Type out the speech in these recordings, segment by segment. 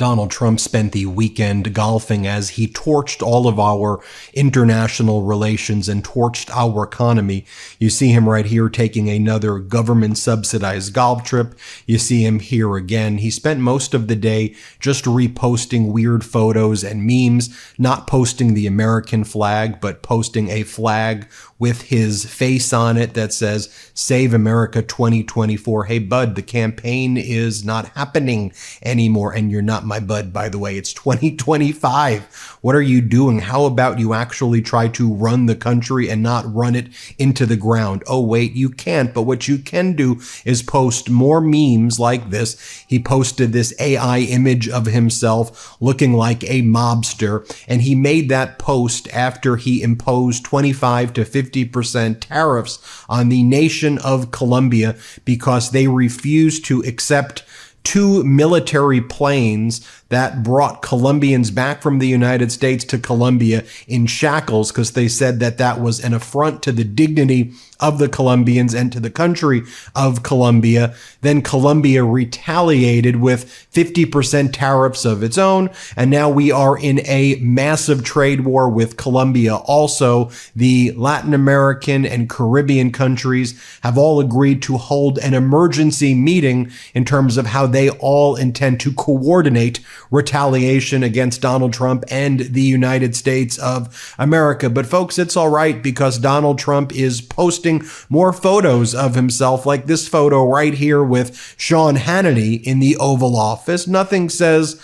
Donald Trump spent the weekend golfing as he torched all of our international relations and torched our economy. You see him right here taking another government-subsidized golf trip. You see him here again. He spent most of the day just reposting weird photos and memes, not posting the American flag, but posting a flag with his face on it that says, "Save America 2024. Hey, bud, the campaign is not happening anymore. And you're not my bud, by the way. It's 2025. What are you doing? How about you actually try to run the country and not run it into the ground?" Oh, wait, you can't. But what you can do is post more memes like this. He posted this AI image of himself looking like a mobster. And he made that post after he imposed 25 to 50% tariffs on the nation of Colombia because they refused to accept 2 military planes that brought Colombians back from the United States to Colombia in shackles because they said that that was an affront to the dignity of the Colombians and to the country of Colombia. Then Colombia retaliated with 50% tariffs of its own. And now we are in a massive trade war with Colombia. Also, the Latin American and Caribbean countries have all agreed to hold an emergency meeting in terms of how they all intend to coordinate retaliation against Donald Trump and the United States of America. But folks, it's all right because Donald Trump is posting more photos of himself, like this photo right here with Sean Hannity in the Oval Office. Nothing says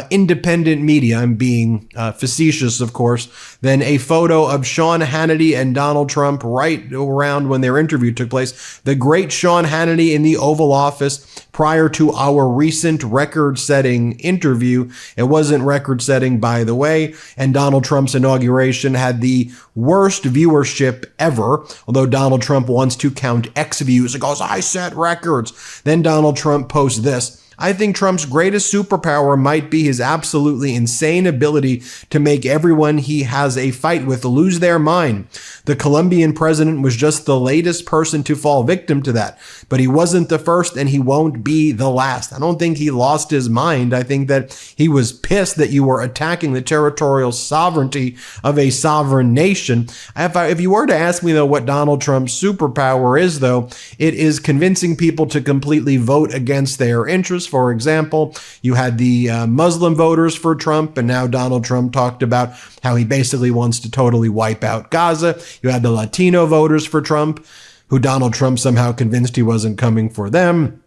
independent media, I'm being facetious, of course, than a photo of Sean Hannity and Donald Trump right around when their interview took place. The great Sean Hannity in the Oval Office prior to our recent record-setting interview. It wasn't record-setting, by the way, and Donald Trump's inauguration had the worst viewership ever, although Donald Trump wants to count X views. It goes, "I set records." Then Donald Trump posts this. I think Trump's greatest superpower might be his absolutely insane ability to make everyone he has a fight with lose their mind. The Colombian president was just the latest person to fall victim to that, but he wasn't the first and he won't be the last. I don't think he lost his mind. I think that he was pissed that you were attacking the territorial sovereignty of a sovereign nation. If you were to ask me, though, what Donald Trump's superpower is, though, it is convincing people to completely vote against their interests. For example, you had the Muslim voters for Trump, and now Donald Trump talked about how he basically wants to totally wipe out Gaza. You had the Latino voters for Trump, who Donald Trump somehow convinced he wasn't coming for them.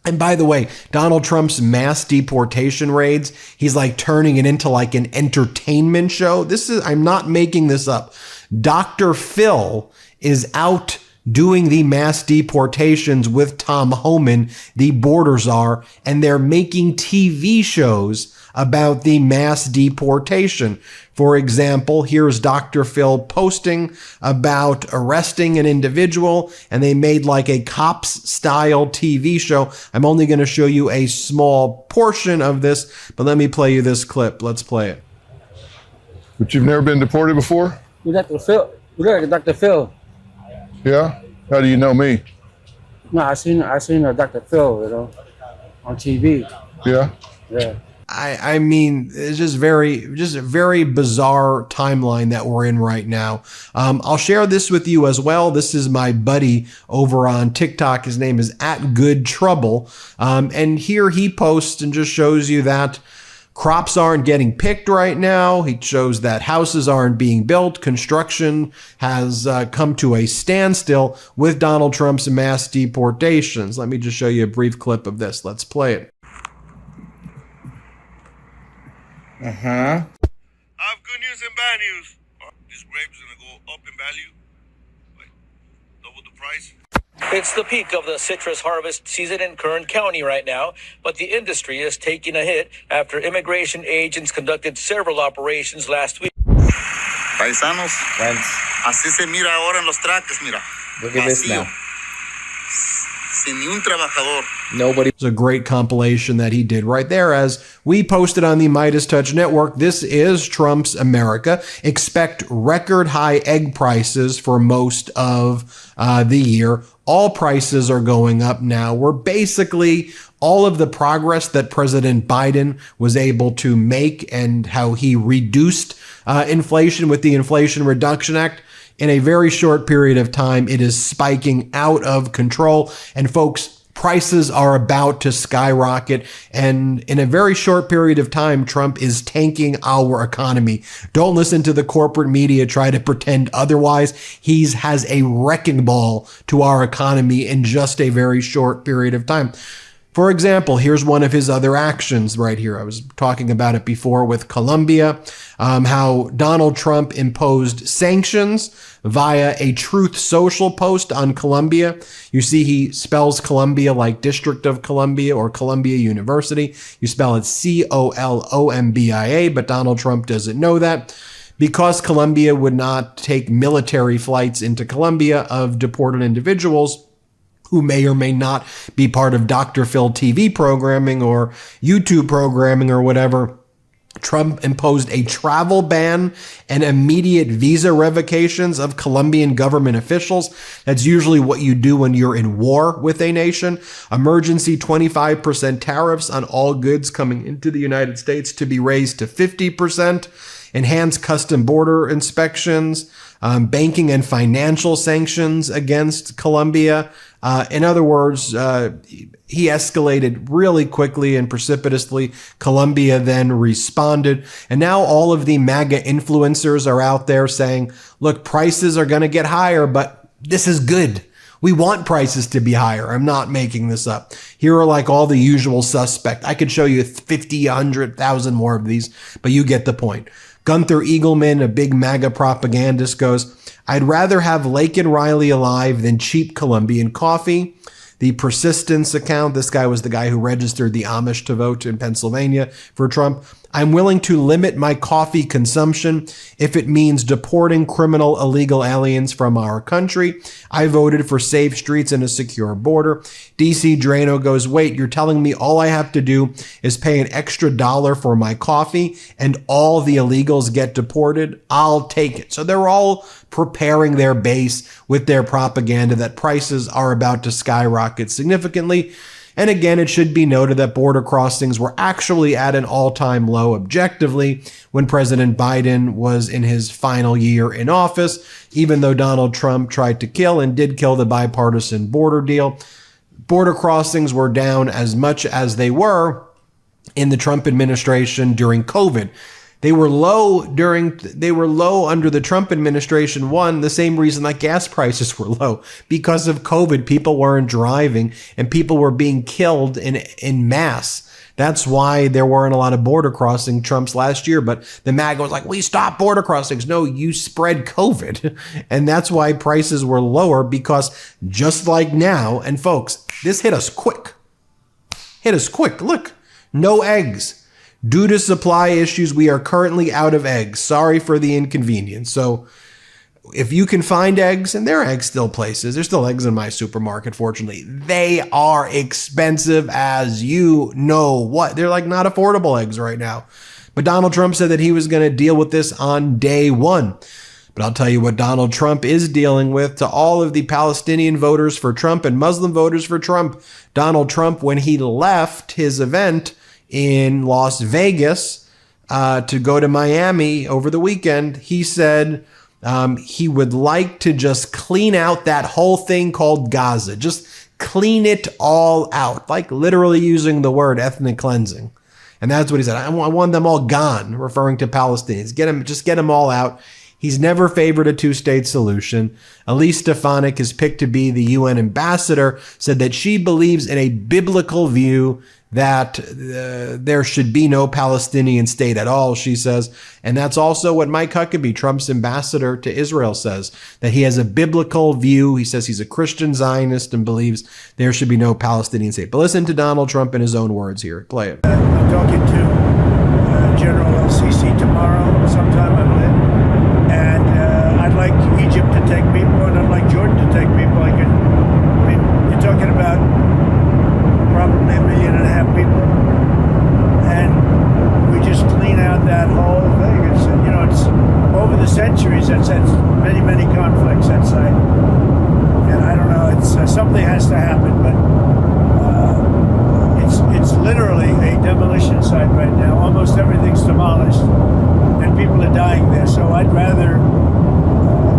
And by the way, Donald Trump's mass deportation raids, he's like turning it into like an entertainment show. I'm not making this up. Dr. Phil is out doing the mass deportations with Tom Homan, the border czar, and they're making TV shows about the mass deportation. For example, here's Dr. Phil posting about arresting an individual, and they made like a cops-style TV show. I'm only going to show you a small portion of this, but let me play you this clip. Let's play it. But you've never been deported before? Dr. Phil. Dr. Phil. Yeah? How do you know me? No, I seen Dr. Phil, on TV. Yeah? Yeah. I mean, it's just a very bizarre timeline that we're in right now. I'll share this with you as well. This is my buddy over on TikTok. His name is @GoodTrouble. And here he posts and just shows you that crops aren't getting picked right now. He shows that houses aren't being built. Construction has come to a standstill with Donald Trump's mass deportations. Let me just show you a brief clip of this. Let's play it. I have good news and bad news. This grape is going to go up in value, like double the price. It's the peak of the citrus harvest season in Kern County right now, but the industry is taking a hit after immigration agents conducted several operations last week. Paisanos, así se mira ahora en los traques, mira. Look at this now. Sin ni un trabajador. Nobody. It's a great compilation that he did right there. As we posted on the MeidasTouch network, this is Trump's America. Expect record high egg prices for most of the year. All prices are going up now. We're basically all of the progress that President Biden was able to make and how he reduced inflation with the Inflation Reduction Act, in a very short period of time, it is spiking out of control. And folks, prices are about to skyrocket. And in a very short period of time, Trump is tanking our economy. Don't listen to the corporate media try to pretend otherwise. He has a wrecking ball to our economy in just a very short period of time. For example, here's one of his other actions right here. I was talking about it before with Colombia, how Donald Trump imposed sanctions via a Truth Social post on Colombia. You see, he spells Columbia like District of Columbia or Columbia University. You spell it Colombia, but Donald Trump doesn't know that. Because Colombia would not take military flights into Colombia of deported individuals who may or may not be part of Dr. Phil TV programming or YouTube programming or whatever, Trump imposed a travel ban and immediate visa revocations of Colombian government officials. That's usually what you do when you're in war with a nation. Emergency 25% tariffs on all goods coming into the United States to be raised to 50%. Enhanced custom border inspections, banking and financial sanctions against Colombia. In other words, he escalated really quickly and precipitously. Colombia then responded. And now all of the MAGA influencers are out there saying, look, prices are going to get higher, but this is good. We want prices to be higher. I'm not making this up. Here are like all the usual suspects. I could show you 50, 100,000 more of these, but you get the point. Gunther Eagleman, a big MAGA propagandist, goes, I'd rather have Laken Riley alive than cheap Colombian coffee. The Persistence account, this guy was the guy who registered the Amish to vote in Pennsylvania for Trump. I'm willing to limit my coffee consumption if it means deporting criminal illegal aliens from our country. I voted for safe streets and a secure border. DC Drano goes, wait, you're telling me all I have to do is pay an extra $1 for my coffee and all the illegals get deported? I'll take it. So they're all preparing their base with their propaganda that prices are about to skyrocket significantly. And again, it should be noted that border crossings were actually at an all-time low objectively when President Biden was in his final year in office, even though Donald Trump tried to kill and did kill the bipartisan border deal. Border crossings were down as much as they were in the Trump administration during COVID. They were low under the Trump administration. One, the same reason that gas prices were low, because of COVID. People weren't driving and people were being killed in mass. That's why there weren't a lot of border crossing Trumps last year. But the MAGA was like, we stop border crossings. No, you spread COVID. And that's why prices were lower, because just like now, and folks, this hit us quick. Look, no eggs. Due to supply issues, we are currently out of eggs. Sorry for the inconvenience. So if you can find eggs, and there are eggs still places, there's still eggs in my supermarket, fortunately. They are expensive as you know what. They're like not affordable eggs right now. But Donald Trump said that he was going to deal with this on day one. But I'll tell you what Donald Trump is dealing with to all of the Palestinian voters for Trump and Muslim voters for Trump. Donald Trump, when he left his event in Las Vegas to go to Miami over the weekend, he said he would like to just clean out that whole thing called Gaza. Just clean it all out, like literally using the word ethnic cleansing. And that's what he said. I want them all gone, referring to Palestinians. Get them all out. He's never favored a two-state solution. Elise Stefanik is picked to be the UN ambassador, said that she believes in a biblical view that there should be no Palestinian state at all, she says. And that's also what Mike Huckabee, Trump's ambassador to Israel, says, that he has a biblical view. He says he's a Christian Zionist and believes there should be no Palestinian state. But listen to Donald Trump in his own words here. Play it. I'm talking to General El-Sisi tomorrow, sometime I believe. And I'd like Egypt to take people, and I'd like Jordan to take people. You're talking about probably 1.5 million people, and we just clean out that whole thing. It's over the centuries that's many conflicts that site, and I don't know. It's something has to happen, but it's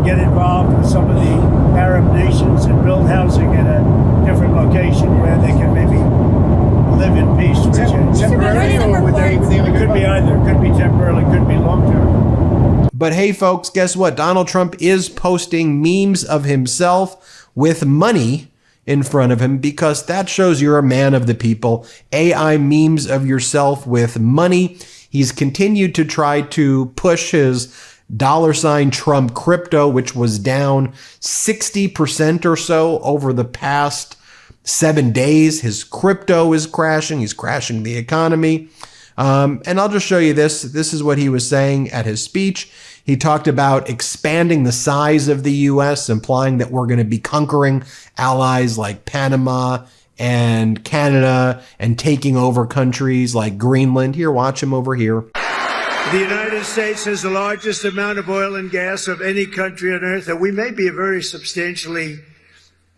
get involved with some of the Arab nations and build housing at a different location where they can maybe live in peace for a change. Temporarily, or would they Could be either. Could be temporarily, could be long term. But hey, folks, guess what? Donald Trump is posting memes of himself with money in front of him because that shows you're a man of the people. AI memes of yourself with money. He's continued to try to push his $ Trump crypto, which was down 60% or so over the past 7 days. His crypto is crashing. He's crashing the economy. And I'll just show you this. This is what he was saying at his speech. He talked about expanding the size of the U.S., implying that we're going to be conquering allies like Panama and Canada and taking over countries like Greenland. Here, watch him over here. The United States has the largest amount of oil and gas of any country on earth, and we may be a very substantially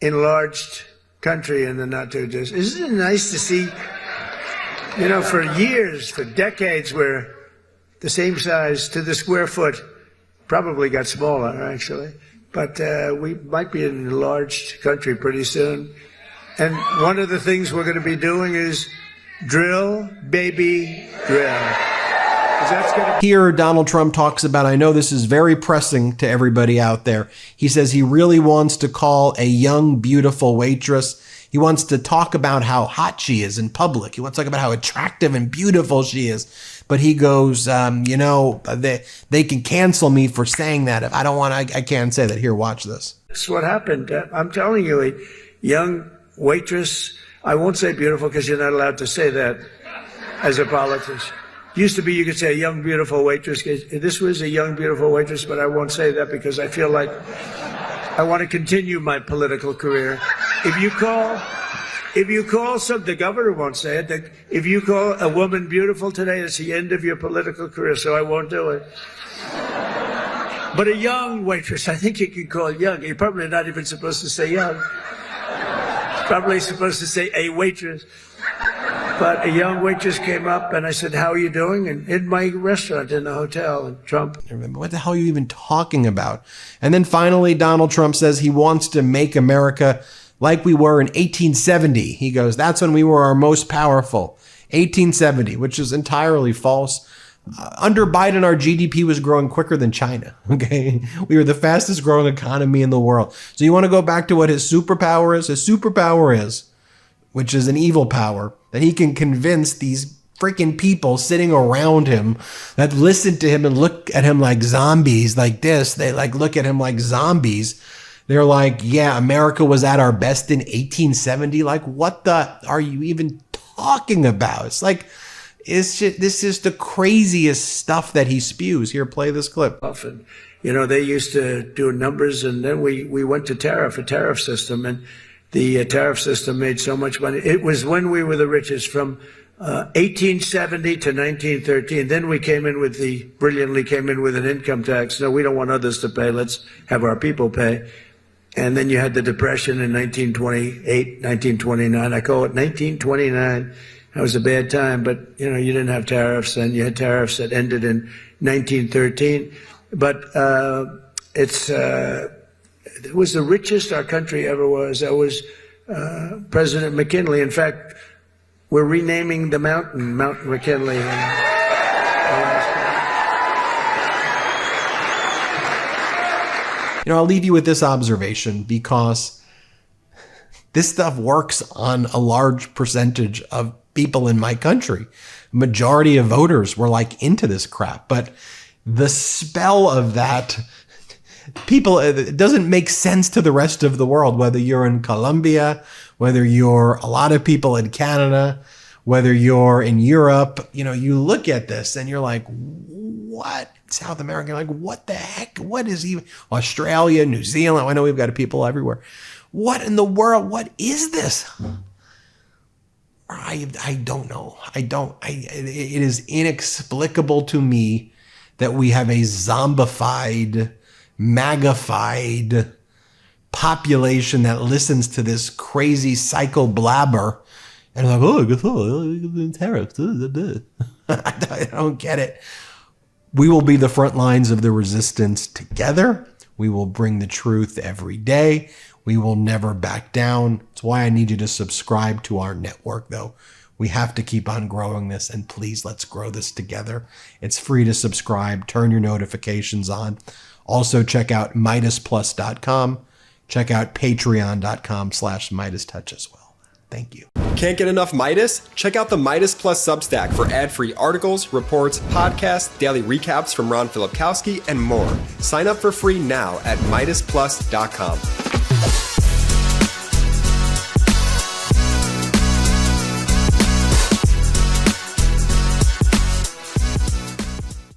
enlarged country in the not too distant. Isn't it nice to see, you know, for years, for decades, we're the same size to the square foot, probably got smaller, actually. But we might be an enlarged country pretty soon. And one of the things we're going to be doing is drill, baby, drill. Here, Donald Trump talks about, I know this is very pressing to everybody out there. He says he really wants to call a young, beautiful waitress. He wants to talk about how hot she is in public. He wants to talk about how attractive and beautiful she is. But he goes, you know, they can cancel me for saying that. If I don't want, I can't say that. Here, watch this. That's what happened. I'm telling you, a young waitress, I won't say beautiful because you're not allowed to say that as a politician. Used to be you could say a young, beautiful waitress. This was a young, beautiful waitress, but I won't say that because I feel like I want to continue my political career. If you call some, the governor won't say it. If you call a woman beautiful today, it's the end of your political career, so I won't do it. But a young waitress, I think you can call young. You're probably not even supposed to say young. Probably supposed to say a waitress. But a young waitress came up and I said, how are you doing? And in my restaurant in the hotel, and Trump. What the hell are you even talking about? And then finally, Donald Trump says he wants to make America like we were in 1870. He goes, that's when we were our most powerful. 1870, which is entirely false. Under Biden, our GDP was growing quicker than China. Okay. We were the fastest growing economy in the world. So you want to go back to what his superpower is? His superpower is, which is an evil power, that he can convince these freaking people sitting around him that listen to him and look at him like zombies like this. They like look at him like zombies. They're like, yeah, America was at our best in 1870. Like, what the are you even talking about? It's like, it's just, this is the craziest stuff that he spews. Here, play this clip. Often, you know, they used to do numbers, and then we went to a tariff system, and the tariff system made so much money. It was when we were the richest, from 1870 to 1913. Then we brilliantly came in with an income tax. No, we don't want others to pay. Let's have our people pay. And then you had the Depression in 1928, 1929. I call it 1929. That was a bad time, but, you know, you didn't have tariffs, and you had tariffs that ended in 1913. But it was the richest our country ever was. That was President McKinley. In fact, we're renaming the mountain Mount McKinley. You know, I'll leave you with this observation because this stuff works on a large percentage of people in my country. Majority of voters were like into this crap, but the spell of that, people, it doesn't make sense to the rest of the world, whether you're in Colombia, whether you're a lot of people in Canada, whether you're in Europe. You know, you look at this and you're like, what? South America, like, what the heck? What is even Australia, New Zealand? I know we've got people everywhere. What in the world? What is this? I don't know. It is inexplicable to me that we have a zombified, magnified population that listens to this crazy psycho blabber and like, oh, I guess tariffs. I don't get it. We will be the front lines of the resistance together. We will bring the truth every day. We will never back down. It's why I need you to subscribe to our network, though. We have to keep on growing this, and please, let's grow this together. It's free to subscribe. Turn your notifications on. Also, check out MeidasPlus.com. Check out Patreon.com/MeidasTouch as well. Thank you. Can't get enough Meidas? Check out the Meidas Plus Substack for ad-free articles, reports, podcasts, daily recaps from Ron Filipkowski, and more. Sign up for free now at MeidasPlus.com.